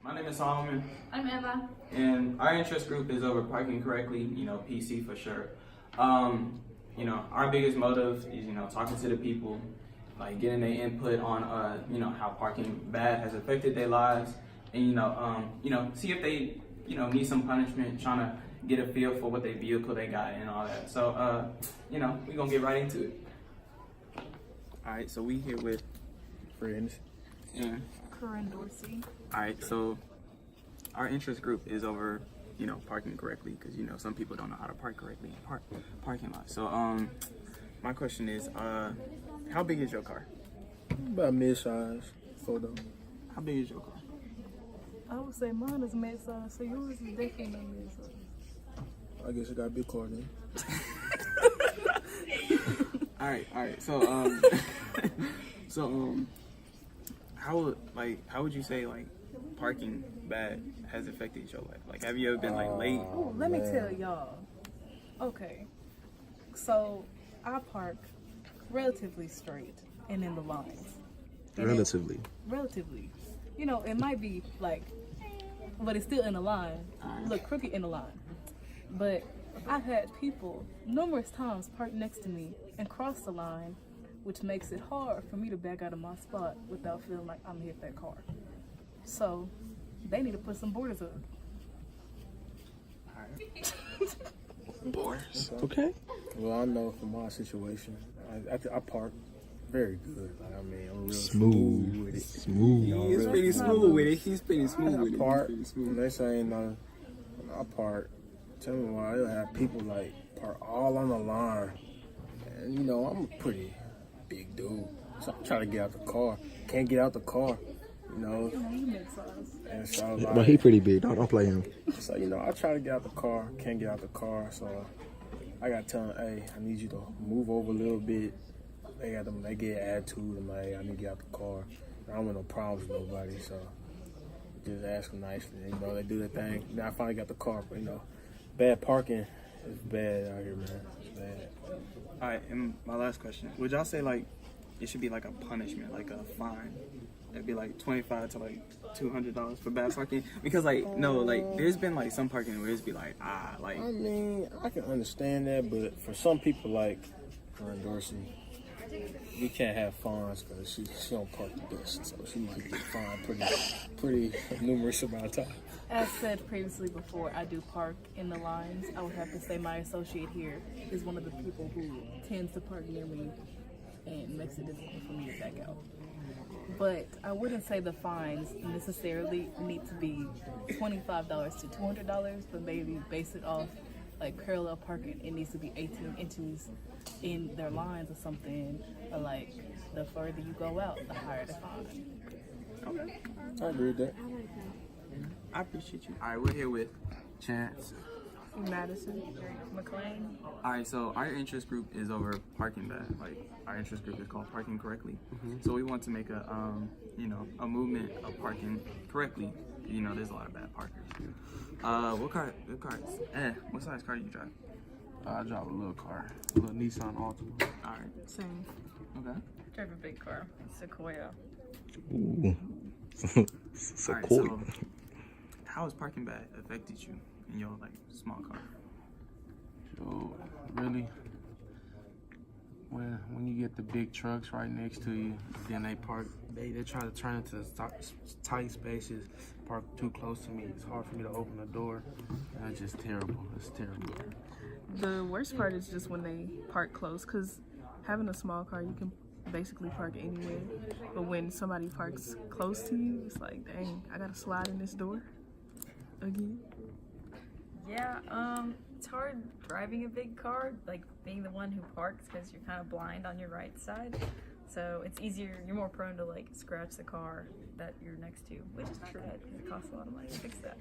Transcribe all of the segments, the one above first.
My name is Solomon. I'm Emma. And our interest group is over parking correctly, PC for sure. Our biggest motive is, talking to the people, like getting their input on, how parking bad has affected their lives, and, see if they, need some punishment, trying to get a feel for what their vehicle they got and all that. So, we're going to get right into it. All right, so we here with friends. And Corinne Dorsey. all right, so our interest group is over, parking correctly, because some people don't know how to park correctly in parking lots. So, my question is, how big is your car? About mid-size photo. How big is your car? I would say mine is mid-size, so yours is definitely not mid-size. I guess I got a big car then. All right. So, how would you say parking bad has affected your life? Like, have you ever been late? Oh, let me tell y'all. Okay, so I park relatively straight and in the lines. And Relatively. Relatively. It might be but it's still in the line. Look crooked in the line. But I've had people numerous times park next to me and cross the line, which makes it hard for me to back out of my spot without feeling like I'm gonna hit that car. So they need to put some borders up. Borders. Okay. Well, I know from my situation, I park very good. I'm real smooth with it. He's pretty smooth with it. He's pretty smooth with it. I park. They saying I park. Tell me why I have people park all on the line, and I'm a pretty big dude, so I'm trying to get out the car. Can't get out the car, You mid-size. And so Well, he pretty big. Don't play him. So I try to get out the car. Can't get out the car, so I gotta tell them, hey, I need you to move over a little bit. They get attitude. I'm like, hey, I need to get out the car. I don't want no problems with nobody, so just ask them nicely. They do their thing. Now I finally got the car, but bad parking is bad out here, man. It's bad. All right, and my last question: would y'all say it should be a punishment, like a fine? It'd be $25 to $200 for bad parking, because there's been some parking where it's be I can understand that, but for some people like Corinne Dorsey, we can't have fines because she don't park the best, so she might get fined pretty numerous amount of time. As said previously before, I do park in the lines. I would have to say my associate here is one of the people who tends to park near me and makes it difficult for me to back out. But I wouldn't say the fines necessarily need to be $25 to $200, but maybe base it off parallel parking. It needs to be 18 inches in their lines or something, or the further you go out, the higher the fine. Okay. I agree with that. I appreciate you. All right, we're here with Chance. Madison, McLean. All right, so our interest group is over parking bad. Our interest group is called Parking Correctly. So we want to make a movement of parking correctly. There's a lot of bad parkers. What size car do you drive? I drive a little car, a little Nissan Altima. All right. Same. Okay. Drive a big car, Sequoia. Ooh. All right, Sequoia. so how has parking bad affected you in your small car? So, really, when you get the big trucks right next to you, then they try to turn into tight spaces, park too close to me. It's hard for me to open the door. And it's just terrible. It's terrible. The worst part is just when they park close, because having a small car, you can basically park anywhere. But when somebody parks close to you, it's like, dang, I gotta slide in this door again. Yeah, it's hard driving a big car, being the one who parks, because you're kind of blind on your right side. So it's easier, you're more prone to scratch the car that you're next to, which is not bad because it costs a lot of money to fix that.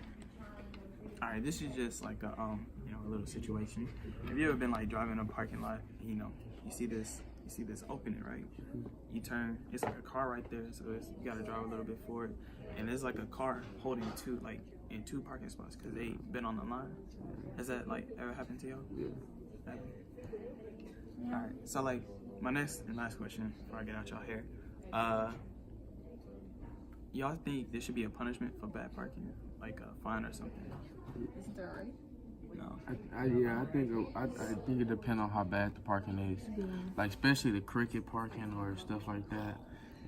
All right, this is just a little situation. Have you ever been driving a parking lot? You see this opening, right? You turn, it's a car right there, so you gotta drive a little bit forward, and there's a car holding in two parking spots because they been on the line. Has that ever happened to y'all? Yeah. All right, so my next and last question before I get out y'all hair, y'all think there should be a punishment for bad parking, like a fine or something? Isn't that right? No. I think it depends on how bad the parking is, like especially the cricket parking or stuff like that.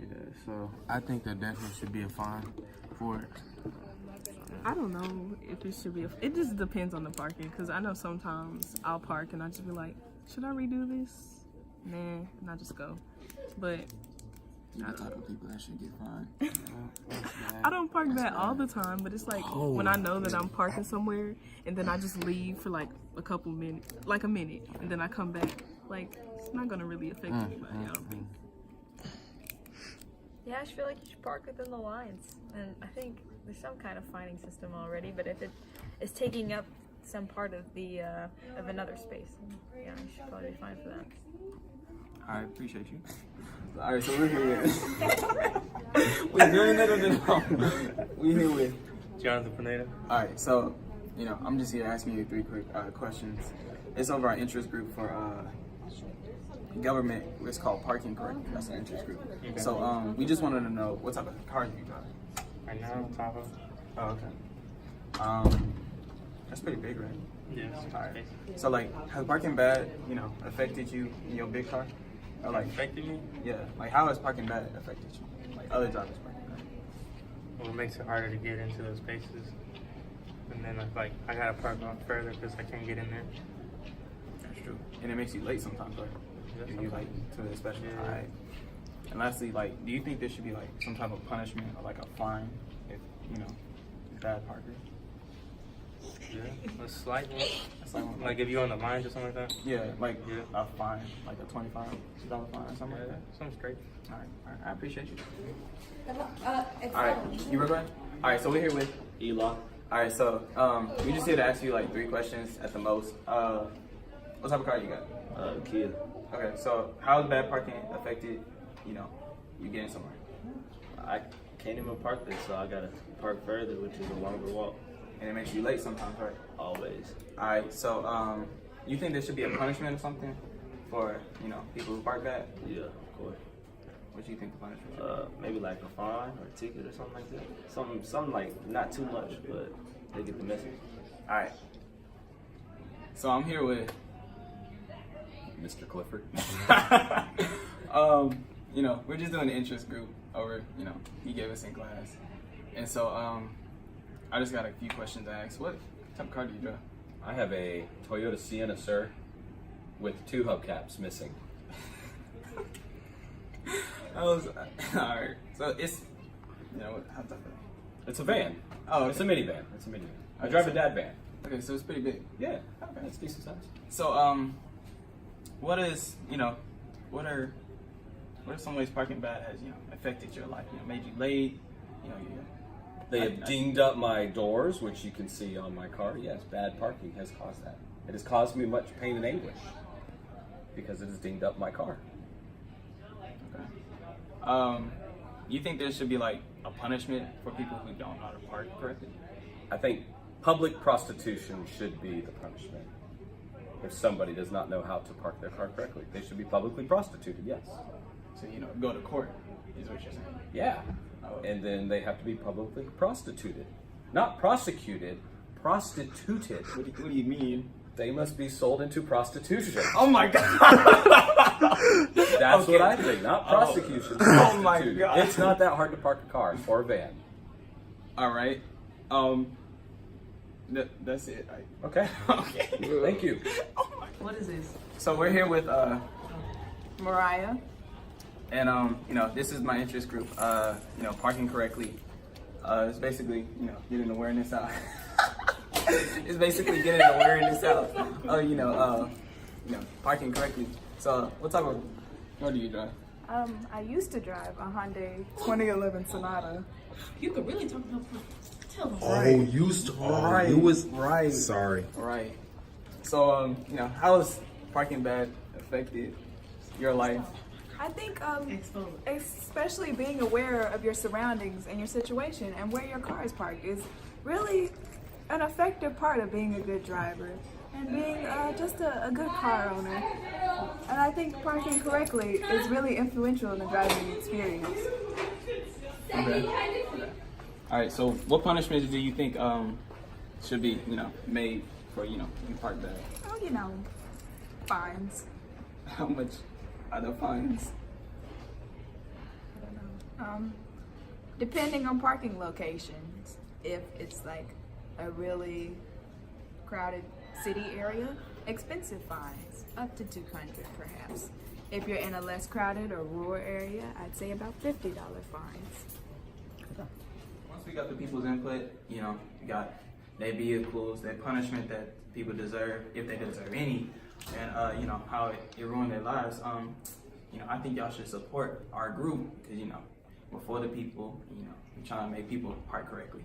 Yeah, so I think there definitely should be a fine for it. I don't know if it should be. It just depends on the parking, because I know sometimes I'll park and I just be like, should I redo this? Nah, and I just go. But You the type of people that should get fined. I don't park that all the time, but it's like when I know that I'm parking somewhere and then I just leave for like a couple minutes, like a minute, and then I come back. Like, it's not gonna really affect anybody, I don't think. Yeah, I just feel like you should park within the lines. And I think there's some kind of fining system already, but if it is taking up some part of the of another space, yeah, you should probably be fined for that. I appreciate you. All right, so we're here with. We're here with Jonathan Pineda. All right, so I'm just here asking you 3 quick questions. It's over our interest group for government. It's called Parking Correctly. That's our interest group. Okay. So we just wanted to know what type of car do you drive? Right now, Tahoe. Oh, okay. That's pretty big, right? Yes. All right. So like, has parking bad, affected you in your big car? Or like, Affected me? yeah, like how has parking bad affected you? Like other drivers parking bad. Well, it makes it harder to get into those spaces. And then I gotta park off further because I can't get in there. That's true. And it makes you late sometimes, right? Yeah, If you like to the special. Yeah. All right. And lastly, like, do you think there should be like some type of punishment or like a fine if bad parkers? Yeah, a slight one. That's like, Like if you're on the lines or something like that. yeah, like Yeah. a fine, like a $25 fine or something like that. Sounds great. All right, I appreciate you. It's All right, you were going? All right, so we're here with Eli. All right, so we just here to ask you like 3 questions at the most. What type of car you got? Kid. Okay, so how has bad parking affected, you getting somewhere? I can't even park this, so I gotta park further, which is a longer walk. And it makes you late sometimes, right? Always. All right, so you think there should be a punishment or something for, people who park bad? Yeah, of course. What do you think the punishment should be? Maybe like a fine or a ticket or something like that. Something like not too much, but they get the message. All right. So I'm here with Mr. Clifford. we're just doing the interest group over, he gave us in class. And so I just got a few questions to ask. What type of car do you drive? I have a Toyota Sienna, sir, with 2 hubcaps missing. All right. So it's, how tough is it? It's a van. Oh, okay. It's a minivan. It's a minivan. I Okay, drive so- a dad van. Okay, so it's pretty big. Yeah, Okay. it's decent size. So what is, what are some ways parking bad has, affected your life? Made you late, They have dinged up my doors, which you can see on my car. Yes, bad parking has caused that. It has caused me much pain and anguish because it has dinged up my car. Okay. You think there should be like a punishment for people who don't know how to park correctly? I think public prostitution should be the punishment. If somebody does not know how to park their car correctly, they should be publicly prostituted, yes. So, go to court, is what you're saying. Yeah. Oh. And then they have to be publicly prostituted. Not prosecuted, prostituted. What do you mean? They must be sold into prostitution. Oh my God! That's Okay. what I think, not prosecution. Oh my prostituted. God. It's not that hard to park a car or a van. All right. That's it. Okay. Okay. Thank you. Oh my. What is this? So we're here with Mariah. and this is my interest group. Parking correctly. It's basically getting awareness out. It's basically getting awareness out. Parking correctly. So what type of car do you drive? I used to drive a Hyundai 2011 Sonata. You could really talk about tell them. Oh, used to. Oh, you was Right. Sorry. Right. So how has parking bad affected your life? I think, Expose it. especially being aware of your surroundings and your situation and where your car is parked is really an effective part of being a good driver and being just a good car owner. And I think parking correctly is really influential in the driving experience. All right. So, what punishments do you think should be made for you park bad? Oh, fines. How much are the fines? Depending on parking locations, if it's like a really crowded city area, expensive fines, up to $200 perhaps. If you're in a less crowded or rural area, I'd say about $50 fines. Once we got the people's input, we got their vehicles, their punishment that people deserve, if they deserve any, and how it ruined their lives. I think y'all should support our group because we're for the people. We're trying to make people park correctly.